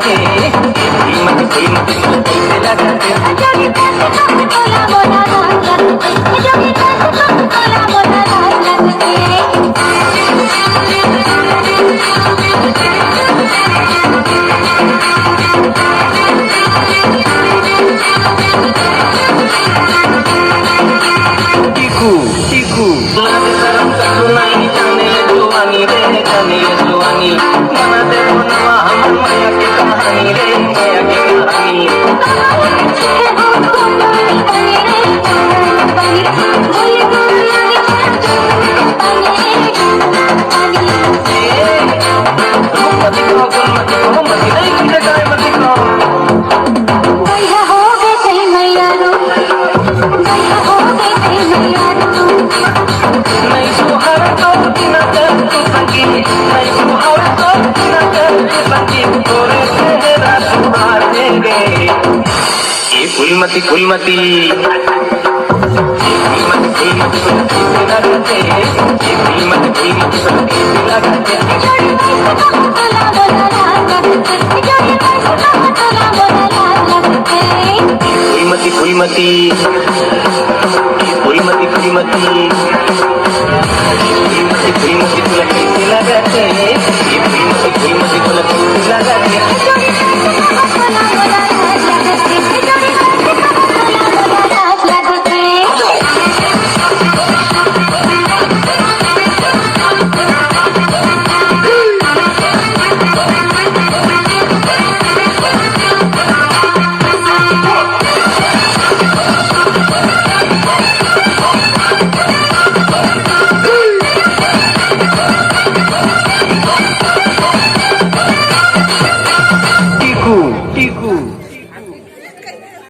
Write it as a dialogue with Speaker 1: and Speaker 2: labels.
Speaker 1: लगाते फुलमती फुलमती मला कैसे लगाते
Speaker 2: जोगी कैसे बोला बोला लगते जोगी कैसे बोला बोला लगते
Speaker 1: टिकू टिकू तरम कटू नहीं जाने जुआनी रे जाने जुआनी मना दे बनवा हमर माया की कहानी रे माया की कहानी मत फुलमती नहीं किसे जाए मत नहीं सुहार तो बिना कर तू संगी नहीं सुहार तो बिना कर तू संगी तोरे चेहरा सुहार देंगे ये फुलमती फुलमती फुलमती फुलमती फुलमती लगाते ये फुलमती फुलमती फुलमती लगाते
Speaker 2: बोला बोला